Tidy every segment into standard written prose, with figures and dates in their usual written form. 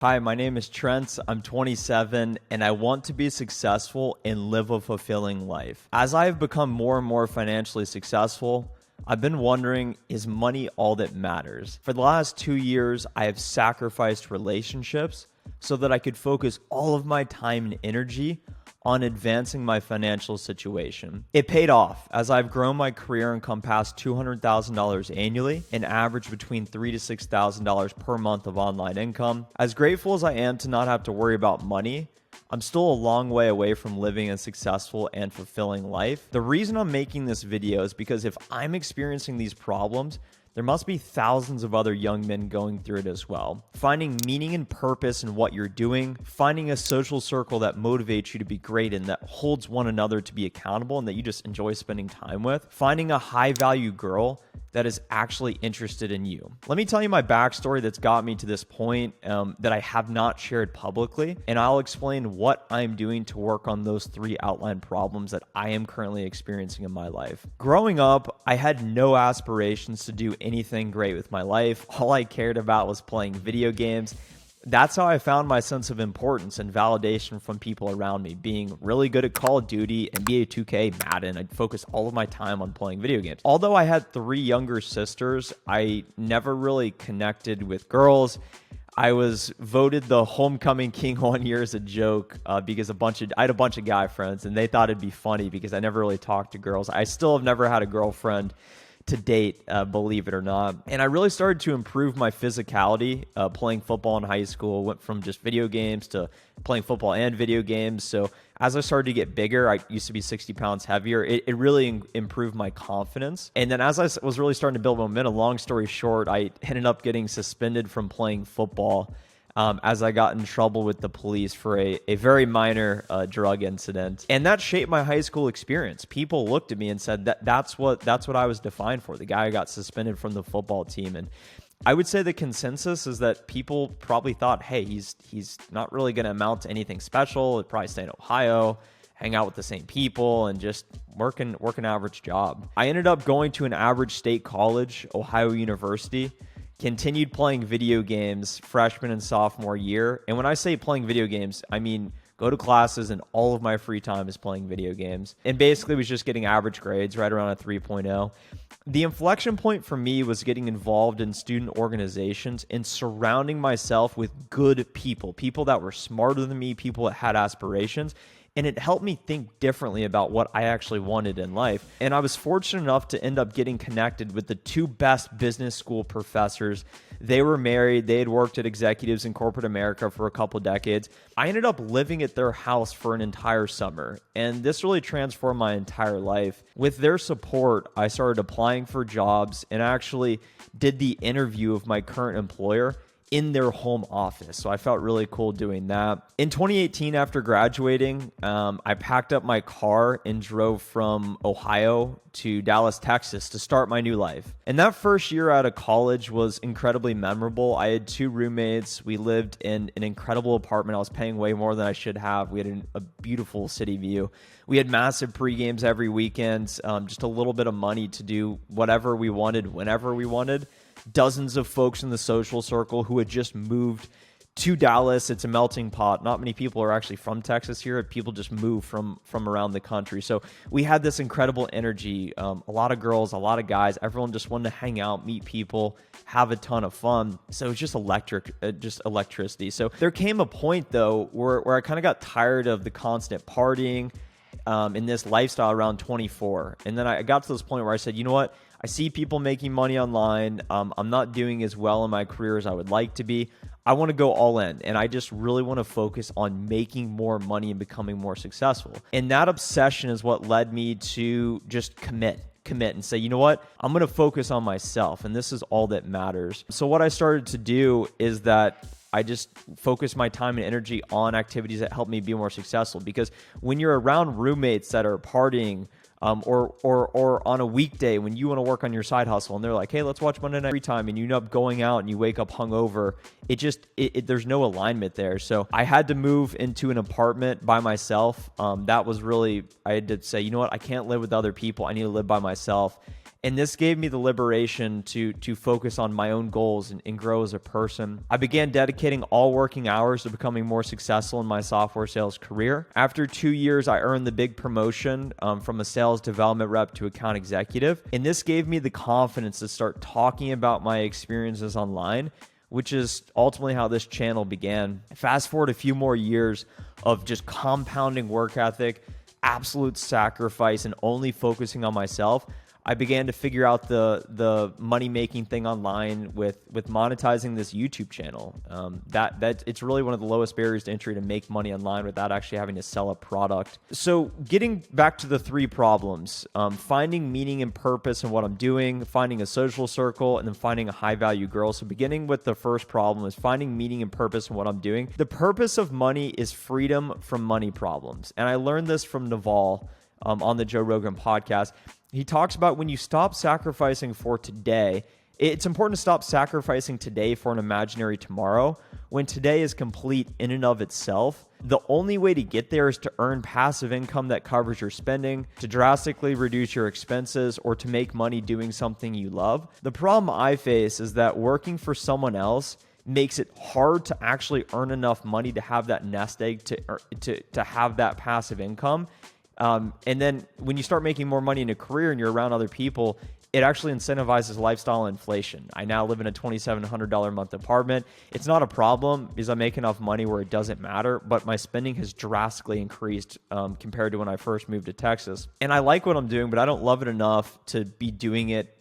Hi, my name is Trent. I'm 27 and I want to be successful and live a fulfilling life. As I've become more and more financially successful, I've been wondering, is money all that matters? For the last 2 years, I have sacrificed relationships so that I could focus all of my time and energy on advancing my financial situation. It paid off as I've grown my career and come past $200,000 annually, an average between $3,000 to $6,000 per month of online income. As grateful as I am to not have to worry about money, I'm still a long way away from living a successful and fulfilling life. The reason I'm making this video is because if I'm experiencing these problems, there must be thousands of other young men going through it as well. Finding meaning and purpose in what you're doing, finding a social circle that motivates you to be great and that holds one another to be accountable and that you just enjoy spending time with, finding a high value girl that is actually interested in you. Let me tell you my backstory that's got me to this point that I have not shared publicly, and I'll explain what I'm doing to work on those 3 outlined problems that I am currently experiencing in my life. Growing up, I had no aspirations to do anything great with my life. All I cared about was playing video games. That's how I found my sense of importance and validation from people around me, being really good at Call of Duty, NBA 2K, Madden. I'd focus all of my time on playing video games. Although I had 3 younger sisters, I never really connected with girls. I was voted the homecoming king one year as a joke because I had a bunch of guy friends and they thought it'd be funny because I never really talked to girls. I still have never had a girlfriend to date, believe it or not. And I really started to improve my physicality playing football in high school. Went from just video games to playing football and video games. So as I started to get bigger, I used to be 60 pounds heavier. It really improved my confidence. And then as I was really starting to build momentum, long story short, I ended up getting suspended from playing football as I got in trouble with the police for a very minor drug incident. And that shaped my high school experience. People looked at me and said that's what I was defined for. The guy who got suspended from the football team. And I would say the consensus is that people probably thought, hey, he's not really going to amount to anything special. He'd probably stay in Ohio, hang out with the same people, and just work an average job. I ended up going to an average state college, Ohio University. Continued playing video games freshman and sophomore year. And when I say playing video games, I mean go to classes and all of my free time is playing video games. And basically was just getting average grades, right around a 3.0. The inflection point for me was getting involved in student organizations and surrounding myself with good people that were smarter than me, people that had aspirations. And it helped me think differently about what I actually wanted in life. And I was fortunate enough to end up getting connected with the 2 best business school professors. They were married. They had worked at executives in corporate America for a couple decades. I ended up living at their house for an entire summer. And this really transformed my entire life. With their support, I started applying for jobs and actually did the interview of my current employer in their home office. So I felt really cool doing that. In 2018, after graduating, I packed up my car and drove from Ohio to Dallas, Texas to start my new life. And that first year out of college was incredibly memorable. I had 2 roommates. We lived in an incredible apartment. I was paying way more than I should have. We had a beautiful city view. We had massive pre-games every weekend, just a little bit of money to do whatever we wanted, whenever we wanted. Dozens of folks in the social circle who had just moved to Dallas. It's a melting pot. Not many people are actually from Texas here. People just move from around the country. So we had this incredible energy. A lot of girls, a lot of guys. Everyone just wanted to hang out, meet people, have a ton of fun. So it's just electricity. So there came a point though where I kind of got tired of the constant partying in this lifestyle around 24. And then I got to this point where I said, you know what? I see people making money online. I'm not doing as well in my career as I would like to be. I want to go all in, and I just really want to focus on making more money and becoming more successful. And that obsession is what led me to just commit and say, you know what? I'm going to focus on myself, and this is all that matters. So what I started to do is that I just focus my time and energy on activities that help me be more successful. Because when you're around roommates that are partying, or on a weekday when you want to work on your side hustle and they're like, hey, let's watch Monday Night Free Time, and you end up going out and you wake up hungover, there's no alignment there. So I had to move into an apartment by myself. That was really, I had to say, you know what, I can't live with other people. I need to live by myself. And this gave me the liberation to focus on my own goals and grow as a person. I began dedicating all working hours to becoming more successful in my software sales career. After 2 years, I earned the big promotion from a sales development rep to account executive. And this gave me the confidence to start talking about my experiences online, which is ultimately how this channel began. Fast forward a few more years of just compounding work ethic, absolute sacrifice, and only focusing on myself. I began to figure out the money-making thing online with monetizing this YouTube channel. That it's really one of the lowest barriers to entry to make money online without actually having to sell a product. So getting back to the 3 problems, finding meaning and purpose in what I'm doing, finding a social circle, and then finding a high-value girl. So beginning with the first problem is finding meaning and purpose in what I'm doing. The purpose of money is freedom from money problems. And I learned this from Naval on the Joe Rogan podcast. He talks about when you stop sacrificing for today, it's important to stop sacrificing today for an imaginary tomorrow. When today is complete in and of itself, the only way to get there is to earn passive income that covers your spending, to drastically reduce your expenses, or to make money doing something you love. The problem I face is that working for someone else makes it hard to actually earn enough money to have that nest egg to have that passive income. And then when you start making more money in a career and you're around other people, it actually incentivizes lifestyle inflation. I now live in a $2,700 a month apartment. It's not a problem because I make enough money where it doesn't matter, but my spending has drastically increased compared to when I first moved to Texas. And I like what I'm doing, but I don't love it enough to be doing it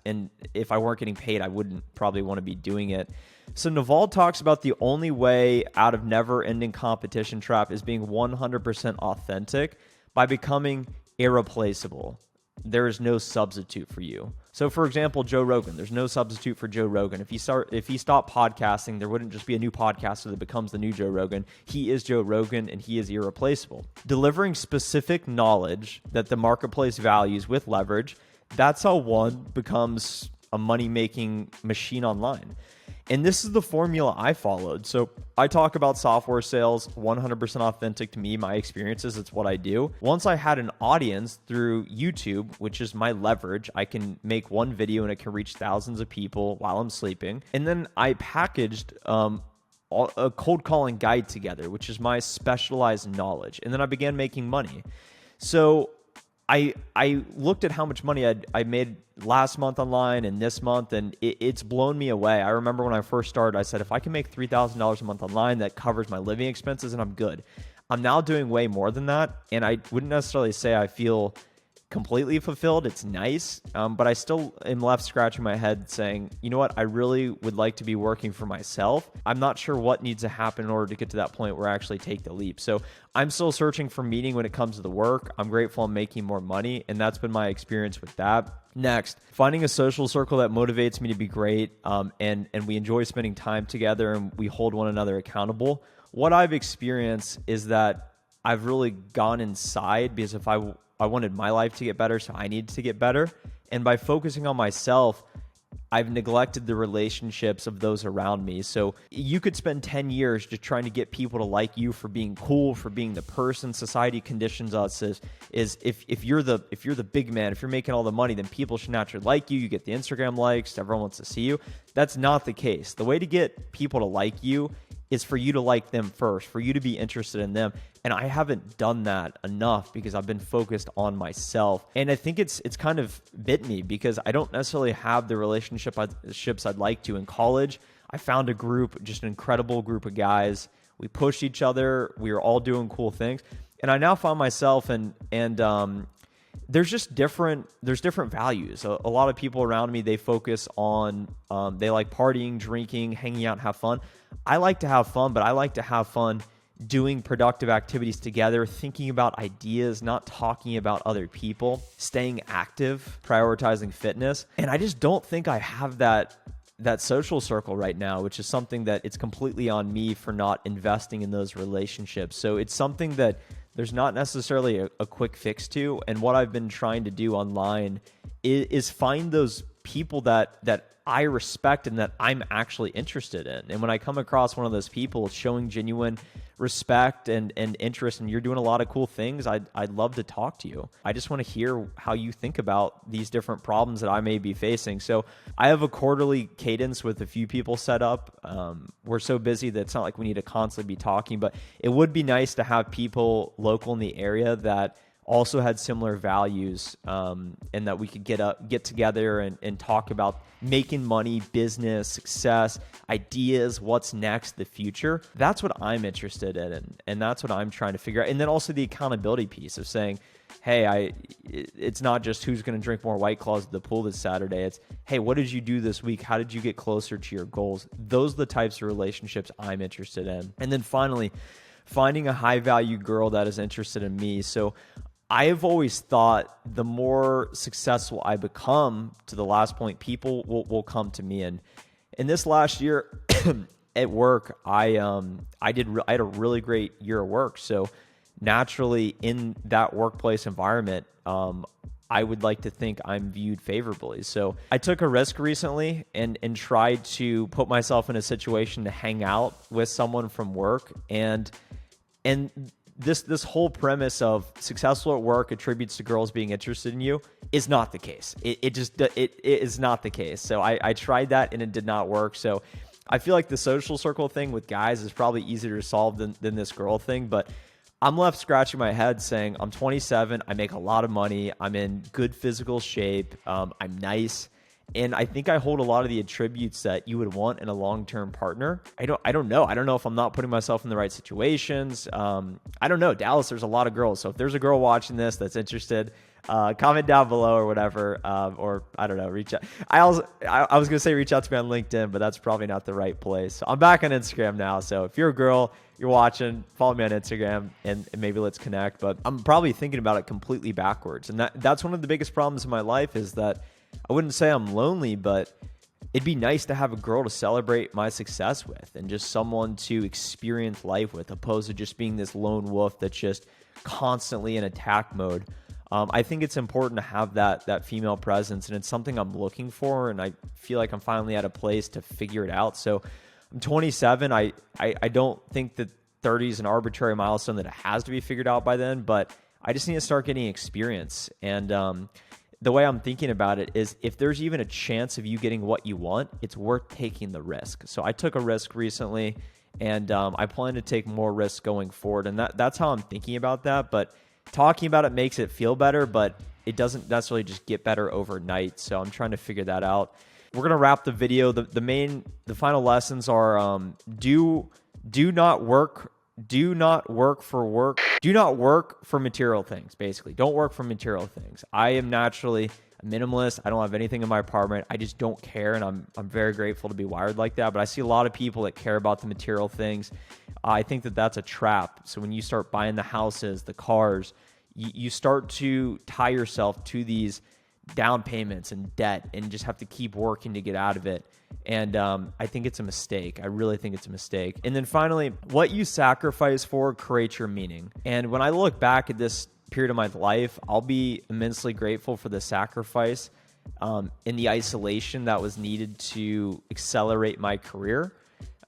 and if I weren't getting paid, I wouldn't probably want to be doing it. So Naval talks about the only way out of never-ending competition trap is being 100% authentic by becoming irreplaceable. There is no substitute for you. So for example, Joe Rogan, there's no substitute for Joe Rogan. If he stopped podcasting, there wouldn't just be a new podcaster that becomes the new Joe Rogan. He is Joe Rogan and he is irreplaceable. Delivering specific knowledge that the marketplace values with leverage, that's how one becomes a money-making machine online. And this is the formula I followed. So I talk about software sales, 100% authentic to me, my experiences, it's what I do. Once I had an audience through YouTube, which is my leverage, I can make one video and it can reach thousands of people while I'm sleeping. And then I packaged a cold calling guide together, which is my specialized knowledge. And then I began making money. So I looked at how much money I made last month online and this month, and it's blown me away. I remember when I first started, I said, if I can make $3,000 a month online, that covers my living expenses and I'm good. I'm now doing way more than that, and I wouldn't necessarily say I feel completely fulfilled. It's nice, but I still am left scratching my head saying, you know what, I really would like to be working for myself. I'm not sure what needs to happen in order to get to that point where I actually take the leap. So I'm still searching for meaning when it comes to the work. I'm grateful I'm making more money, and that's been my experience with that. Next, finding a social circle that motivates me to be great, and we enjoy spending time together and we hold one another accountable. What I've experienced is that I've really gone inside because if I wanted my life to get better, so I needed to get better. And by focusing on myself, I've neglected the relationships of those around me. So you could spend 10 years just trying to get people to like you for being cool, for being the person society conditions us as is if you're the big man, if you're making all the money, then people should naturally like you. You get the Instagram likes, everyone wants to see you. That's not the case. The way to get people to like you is for you to like them first, for you to be interested in them. And I haven't done that enough because I've been focused on myself. And I think it's kind of bit me because I don't necessarily have the relationships I'd like to. In college, I found a group, just an incredible group of guys. We pushed each other. We were all doing cool things. And I now found myself and there's just different values. A lot of people around me, they focus on, they like partying, drinking, hanging out, and have fun. I like to have fun, but I like to have fun doing productive activities together, thinking about ideas, not talking about other people, staying active, prioritizing fitness. And I just don't think I have that social circle right now, which is something that it's completely on me for not investing in those relationships. So it's something that there's not necessarily a quick fix to. And what I've been trying to do online is find those people that I respect and that I'm actually interested in. And when I come across one of those people showing genuine respect and interest, and you're doing a lot of cool things, I'd love to talk to you. I just want to hear how you think about these different problems that I may be facing. So I have a quarterly cadence with a few people set up. We're so busy that it's not like we need to constantly be talking, but it would be nice to have people local in the area that also had similar values, and that we could get together and talk about making money, business, success, ideas, what's next, the future. That's what I'm interested in, and that's what I'm trying to figure out. And then also the accountability piece of saying, hey, it's not just who's going to drink more White Claws at the pool this Saturday. It's, hey, what did you do this week? How did you get closer to your goals? Those are the types of relationships I'm interested in. And then finally, finding a high-value girl that is interested in me. So I have always thought the more successful I become, to the last point, people will come to me. And in this last year at work, I had a really great year of work. So naturally, in that workplace environment, I would like to think I'm viewed favorably. So I took a risk recently and tried to put myself in a situation to hang out with someone from work, and this whole premise of successful at work attributes to girls being interested in you is not the case. It is not the case. So I tried that and it did not work. So I feel like the social circle thing with guys is probably easier to solve than this girl thing. But I'm left scratching my head saying, I'm 27, I make a lot of money, I'm in good physical shape, I'm nice. And I think I hold a lot of the attributes that you would want in a long-term partner. I don't know. I don't know if I'm not putting myself in the right situations. I don't know. Dallas, there's a lot of girls. So if there's a girl watching this that's interested, comment down below or whatever. Or I don't know, reach out. I was going to say reach out to me on LinkedIn, but that's probably not the right place. So I'm back on Instagram now. So if you're a girl, you're watching, follow me on Instagram and maybe let's connect. But I'm probably thinking about it completely backwards. And that's one of the biggest problems in my life is that I wouldn't say I'm lonely, but it'd be nice to have a girl to celebrate my success with and just someone to experience life with, opposed to just being this lone wolf that's just constantly in attack mode. I think it's important to have that female presence, and it's something I'm looking for, and I feel like I'm finally at a place to figure it out. So I'm 27. I don't think that 30 is an arbitrary milestone that it has to be figured out by then, but I just need to start getting experience. And the way I'm thinking about it is if there's even a chance of you getting what you want, it's worth taking the risk. So I took a risk recently, and I plan to take more risks going forward. And that's how I'm thinking about that. But talking about it makes it feel better, but it doesn't necessarily just get better overnight. So I'm trying to figure that out. We're going to wrap the video. The final lessons are do not work for material things, basically. Don't work for material things. I am naturally a minimalist. I don't have anything in my apartment. I just don't care, and I'm very grateful to be wired like that. But I see a lot of people that care about the material things. I think that that's a trap. So when you start buying the houses, the cars, you start to tie yourself to these down payments and debt and just have to keep working to get out of it. And I think it's a mistake. I really think it's a mistake. And then finally, what you sacrifice for creates your meaning. And when I look back at this period of my life, I'll be immensely grateful for the sacrifice in the isolation that was needed to accelerate my career.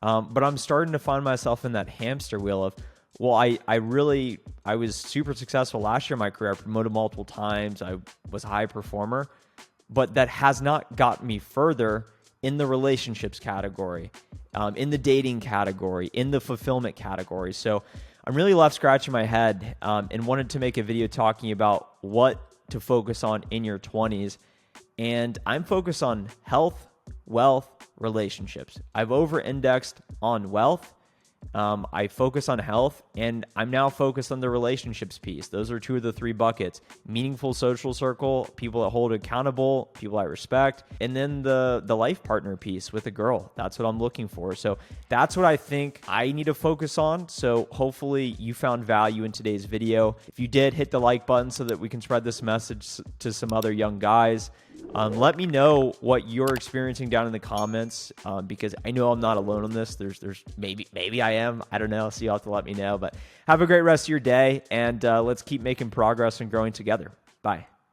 But I'm starting to find myself in that hamster wheel of, well, I was super successful last year in my career. I promoted multiple times. I was a high performer, but that has not gotten me further in the relationships category, in the dating category, in the fulfillment category. So I'm really left scratching my head and wanted to make a video talking about what to focus on in your 20s. And I'm focused on health, wealth, relationships. I've over-indexed on wealth. I focus on health, and I'm now focused on the relationships piece. Those are two of the three buckets: meaningful social circle, people that hold accountable, people I respect, and then the life partner piece with a girl. That's what I'm looking for. So that's what I think I need to focus on. So hopefully you found value in today's video. If you did, hit the like button so that we can spread this message to some other young guys. Let me know what you're experiencing down in the comments, because I know I'm not alone on this. There's maybe I am. I don't know. So you'll have to let me know. But have a great rest of your day, and let's keep making progress and growing together. Bye.